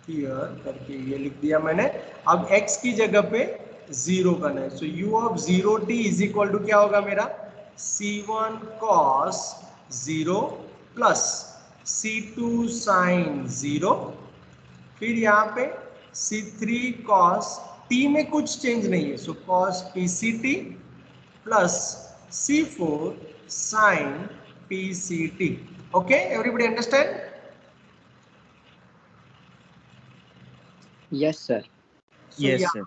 हियर करके ये लिख दिया मैंने। अब x की जगह पे 0 करना है। So u of 0t is equal to क्या होगा मेरा, c1 cos 0 plus c2 sin 0, फिर यहाँ पे c3 cos, t में कुछ चेंज नहीं है, सो cos pct plus c4 sin pct। Okay, everybody understand? Yes sir. Yes, sir.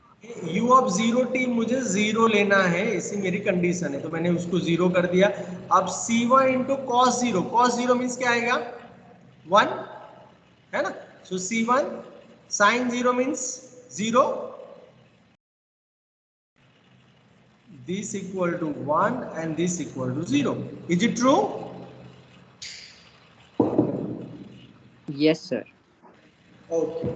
u of 0t मुझे 0 लेना है, ऐसी मेरी कंडीशन है, तो मैंने उसको 0 कर दिया। अब c1 into cos 0, cos 0 means क्या आएगा, 1 है ना। So C1 sin 0 means 0. This equal to 1 and this equal to 0. Is it true? Yes sir. Okay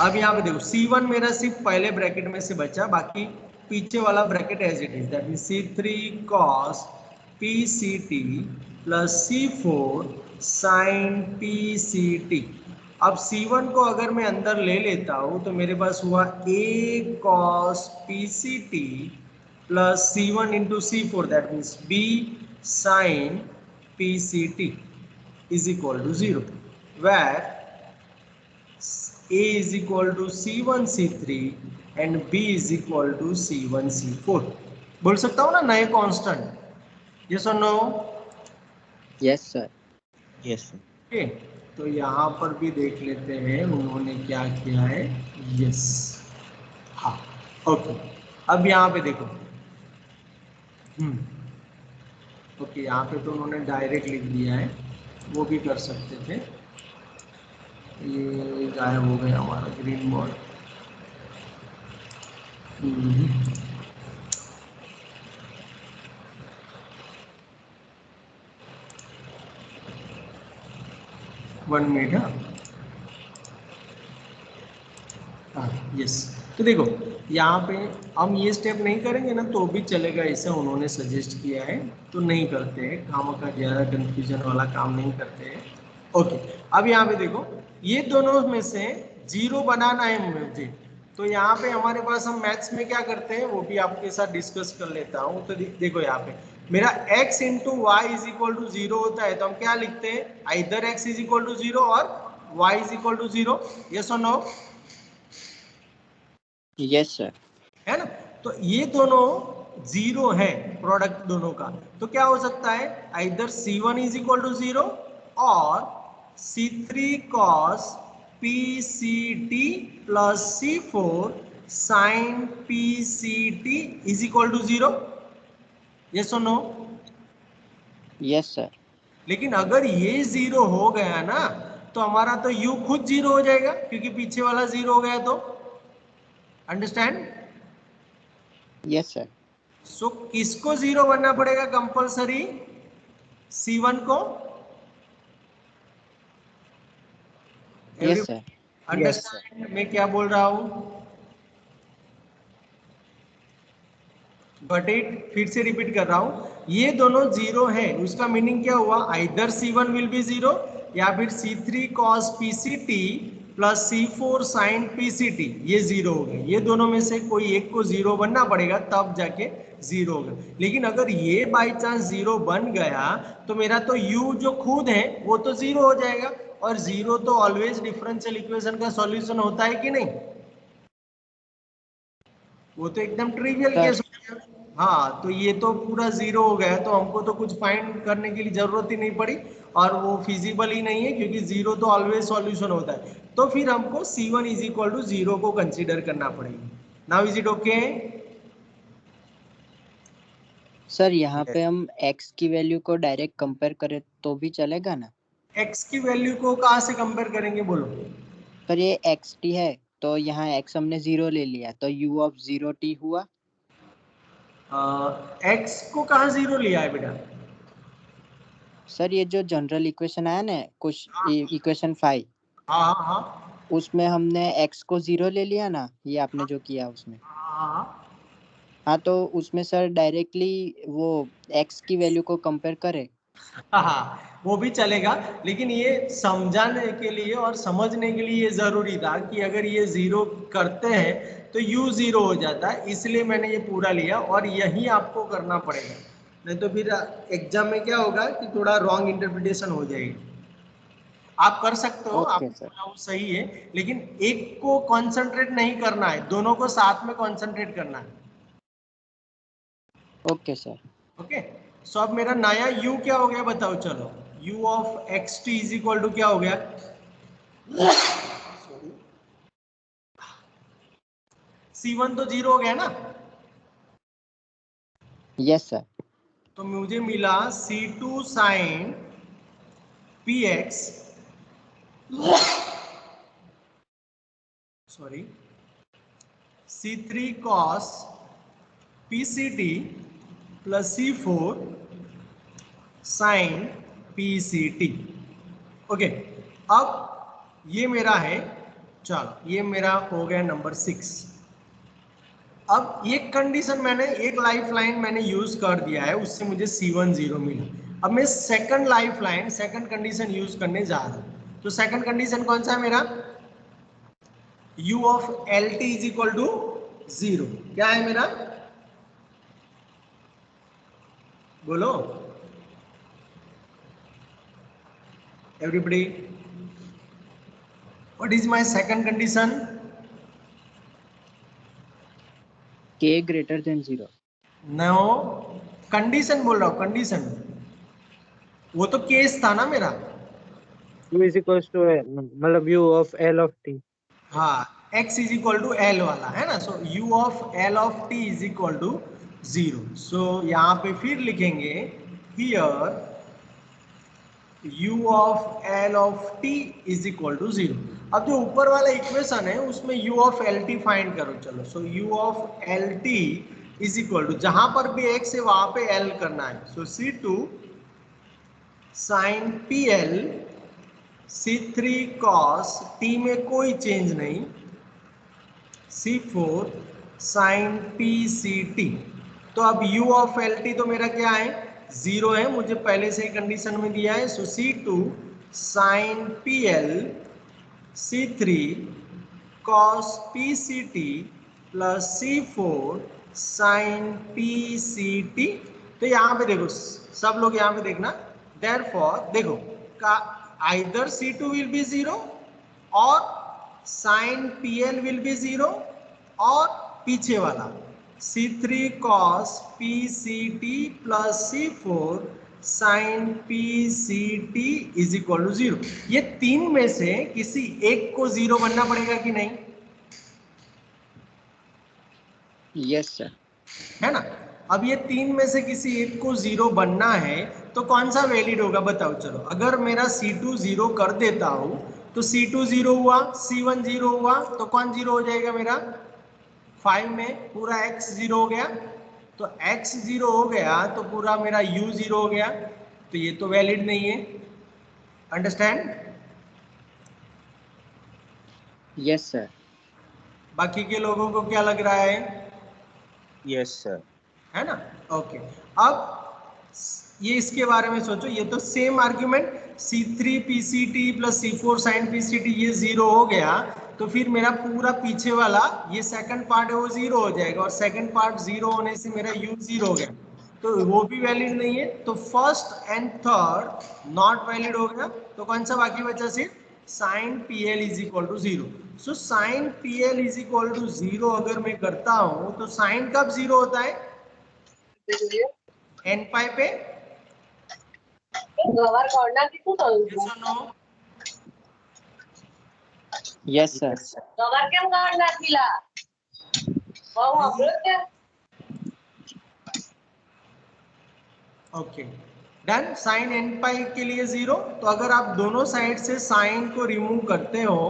अब यहाँ पे देखो C1 मेरा सिर्फ पहले ब्रैकेट में से बचा, बाकी पीछे वाला bracket as it is, that means C3 cos PCT plus C4 sin PCT. अब C1 को अगर मैं अंदर ले लेता हूँ तो मेरे पास हुआ A cos PCT plus C1 into C4, that means B sin PCT is equal to 0, where A is equal to C1 C3 and B is equal to C1 C4. बोल सकता हूँ ना नए constant? Yes or no? Yes sir. Yes, sir. Okay. तो यहाँ पर भी देख लेते हैं उन्होंने क्या किया है. Yes. हाँ. Okay. अब यहाँ पे देखो. ओके यहाँ पे तो उन्होंने डायरेक्ट लिख दिया है, वो भी कर सकते थे. ये गायब हो गया हमारा ग्रीन बोर्ड. One minute. हाँ यस. तो देखो यहाँ पे हम ये स्टेप नहीं करेंगे ना तो भी चलेगा, ऐसा उन्होंने सजेस्ट किया है तो नहीं करते हैं, खामखा ज़्यादा कंफ्यूजन वाला काम नहीं करते हैं. ओके अब यहाँ पे देखो ये दोनों में से जीरो बनाना है मुझे, तो यहाँ पे हमारे पास हम मैथ्स में क्या करते हैं वो भी आपके साथ डिस्कस कर लेता हूँ. तो देखो यहाँ पे मेरा x into Y is equal to 0 होता है, तो हम क्या लिखते हैं, either x is equal to 0 और y is equal to 0. Yes और नो? Yes sir. है ना. तो ये दोनों जीरो है, प्रोडक्ट दोनों का, तो क्या हो सकता है, either C1 is equal to 0 और C3 cos PCT plus C4 sin PCT is equal to 0. Yes और नो? Yes sir. लेकिन अगर ये 0 हो गया ना तो हमारा तो u खुद 0 हो जाएगा क्योंकि पीछे वाला 0 हो गया. तो अंडरस्टैंड? Yes sir. सो किसको 0 बनना पड़ेगा कंपलसरी? C1 को. Yes sir. अंडरस्टैंड मैं क्या बोल रहा हूं? बट इट फिर से रिपीट कर रहा हूं, ये दोनों 0 है, उसका मीनिंग क्या हुआ, आइदर C1 विल बी 0 या फिर C3 cos PCT plus C4 sin PCT ये 0 हो गए. ये दोनों में से कोई एक को 0 बनना पड़ेगा तब जाके 0 होगा. लेकिन अगर ये बाय चांस 0 बन गया तो मेरा तो u जो खुद है वो तो 0 हो जाएगा, और 0 तो ऑलवेज डिफरेंशियल इक्वेशन का सॉल्यूशन होता है कि नहीं? वो तो एकदम ट्रिवियल केस हो गया. हाँ तो ये तो पूरा 0 हो गया, तो हमको तो कुछ फाइंड करने की जरूरत ही नहीं पड़ी, और वो फिजिबल ही नहीं है क्योंकि 0 तो ऑलवेज सॉल्यूशन होता है. तो फिर हमको C1 इज इक्वल टू 0 को कंसीडर करना पड़ेगा. Now is it okay? Sir यहाँ पे हम x की वैल्यू को डायरेक्ट कंपेयर करें तो भी चलेगा ना? x की वैल्यू को कहाँ से कंपेयर करेंगे बोलो? सर ये xt है तो यहाँ x हमने 0 ले लिया तो u ऑफ 0t हुआ. x को कहाँ 0 लिया है बेटा? सर ये जो जनरल इक्वेशन आया ना कुछ इक्वेशन 5, हाँ हाँ उसमें हमने x को 0 ले लिया ना, ये आपने जो किया उसमें. हाँ हाँ तो उसमें सर डायरेक्टली वो x की वैल्यू को कंपेयर करें. हाँ वो भी चलेगा, लेकिन ये समझाने के लिए और समझने के लिए ये जरूरी था कि अगर ये 0 करते हैं तो u 0 हो जाता है, इसलिए मैंने ये पूरा लिया और यही आपको करना पड़ेगा, नहीं तो फिर एग्जाम में क्या होगा कि थोड़ा रॉन्ग इंटरप्रिटेशन हो जाएगी. आप कर सकते हो, आप वो सही है, लेकिन एक को कंसंट्रेट नहीं करना है, दोनों को साथ में कंसंट्रेट करना है. Okay sir. ओके सो अब मेरा नया u क्या हो गया बताओ, चलो u of xt is equal to क्या हो गया? C1 तो 0 हो गया ना? Yes sir. तो मुझे मिला C2 sin px sorry, C3 cos PCT plus C4 sin PCT। Okay, अब ये मेरा है, चलो ये मेरा हो गया नंबर 6। अब ये कंडीशन मैंने, एक लाइफ लाइन मैंने यूज कर दिया है, उससे मुझे C10 मिला। अब मैं second life line, second condition use करने जा रहा हूं। तो सेकंड कंडीशन कौन सा है मेरा? U of LT is equal to 0। क्या है मेरा? बोलो everybody, what is my second condition? K greater than 0। No, condition बोल रहा हूं, कंडीशन। वो तो केस था ना मेरा। U is equals to मतलब U of L of T। हाँ, x is equal to L वाला है ना। So u of L of t is equal to 0। So यहाँ पे फिर लिखेंगे here u of L of t is equal to 0। अब जो ऊपर वाला इक्वेशन है उसमें u of L T find करो। चलो, so u of L T is equal to, जहां पर भी x है वहां पे l करना है। So C2 sine P L, C3 cos t में कोई चेंज नहीं, C4 sin PCT। तो अब U ऑफ LT तो मेरा क्या है? 0 है, मुझे पहले से ही कंडीशन में दिया है। So C2 sin PL, C3 cos PCT plus C4 sin PCT। तो यहाँ पे देखो, सब लोग यहाँ पे देखना, देयरफॉर देखो का आइदर C2 विल बी 0 और साइन PL विल बी 0, और पीछे वाला C3 cos PCT plus C4 sine PCT is equal to 0। ये तीन में से किसी एक को 0 बनना पड़ेगा कि नहीं? Yes sir. है ना। अब ये तीन में से किसी एक को 0 बनना है तो कौन सा वैलिड होगा बताओ। चलो, अगर मेरा C2 0 कर देता हूं तो C2 0 हुआ, C1 0 हुआ, तो कौन 0 हो जाएगा मेरा? 5 में पूरा x 0 हो गया। तो x 0 हो गया तो पूरा मेरा u 0 हो गया। तो ये तो वैलिड नहीं है। अंडरस्टैंड? Yes sir. बाकी के लोगों को क्या लग रहा है? Yes, sir. है ना। ओके, अब ये इसके बारे में सोचो। ये तो same argument, C3 PCT plus C4 sin PCT ये 0 हो गया तो फिर मेरा पूरा पीछे वाला ये सेकंड पार्ट है वो 0 हो जाएगा, और सेकंड पार्ट 0 होने से मेरा u 0 हो गया, तो वो भी वैलिड नहीं है। तो first and third not valid हो गया। तो कौन सा बाकी बचा? सिर्फ sine PL is equal to 0। So sine PL is equal to 0 अगर मैं करता हूं तो साइन कब 0 होता है? एन पाई पे। Yes or no? Yes sir. Yes, sir. Okay, done. Sine n pi के लिए 0। तो अगर आप दोनों साइड से साइन को रिमूव करते हो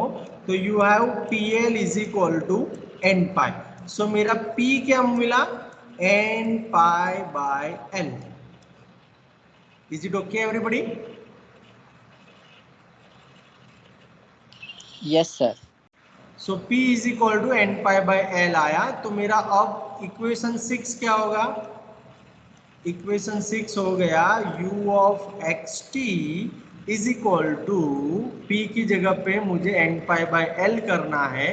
तो you have PL is equal to n pi. So मेरा P क्या मिला? N pi by L। Is it okay everybody? Yes sir. So P is equal to n pi by L आया। तो मेरा अब इक्वेशन 6 क्या होगा? इक्वेशन 6 हो गया u of xt is equal to p की जगह पे मुझे n पाई बाय l करना है।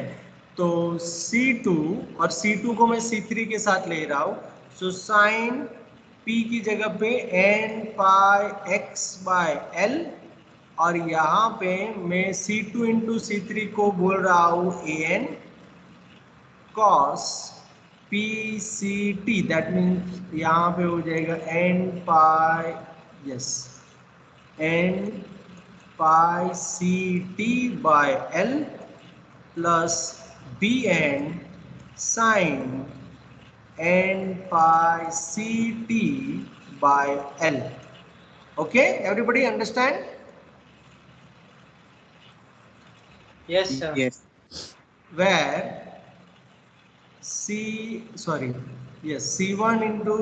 तो C2, और C2 को मैं C3 के साथ ले रहा हूं। सो साइन p की जगह पे n पाई x बाय l, और यहाँ पे मैं C2 इंटू C3 को बोल रहा हूँ an cos PCT। That means यहाँ पे हो जाएगा n pi, yes, n pi CT by L plus Bn sine n pi CT by L। Okay, everybody understand? Yes sir। Yes. where C1 into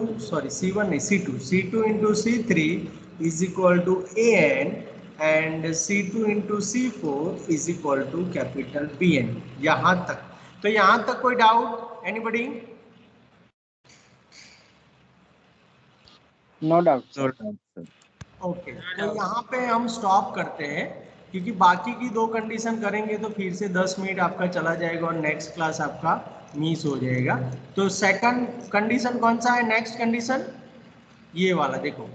C1 is C2 into C3 is equal to AN and C2 into C4 is equal to capital BN. यहाँ तक, तो यहाँ तक कोई doubt? Anybody? No doubt no sir. Doubt sir. Okay, तो यहाँ पे हम स्टॉप करते हैं क्योंकि बाकी की दो कंडीशन करेंगे तो फिर से 10 मिनट आपका चला जाएगा और नेक्स्ट क्लास आपका मिस हो जाएगा। तो सेकंड कंडीशन कौन सा है? नेक्स्ट कंडीशन ये वाला देखो,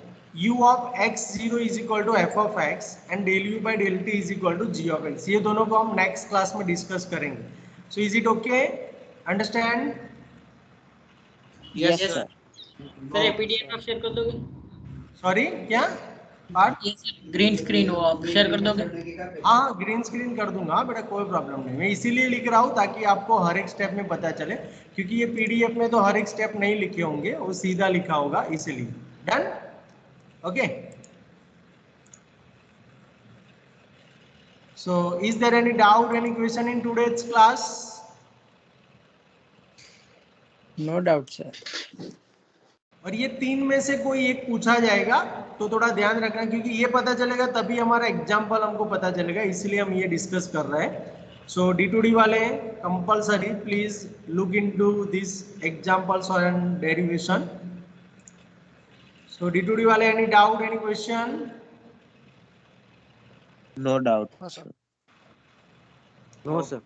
u of x0 is equal to f of x and del u by del t is equal to g of x। ये दोनों को हम नेक्स्ट क्लास में डिस्कस करेंगे। So is it okay? Understand? Yes sir. Sir PDF आप share कर दोगे? Sorry क्या बात? ग्रीन स्क्रीन वो आप शेयर कर दोगे? हाँ, ग्रीन स्क्रीन कर दूंगा बेटा, कोई प्रॉब्लम नहीं। मैं इसीलिए लिख रहा हूँ ताकि आपको हर एक स्टेप में पता चले, क्योंकि ये पीडीएफ में तो हर एक स्टेप नहीं लिखे होंगे, वो सीधा लिखा होगा, इसीलिए। Done? Okay. So is there any doubt, any question in today's class? No doubt sir. और ये तीन में से कोई एक पूछा जाएगा तो थोड़ा ध्यान रखना, क्योंकि ये पता चलेगा तभी हमारा एग्जाम्पल हमको पता चलेगा, इसलिए हम ये डिस्कस कर रहे हैं। सो D2D वाले compulsory please look into this examples and derivation. So D2D वाले any doubt, any question? No doubt. No sir.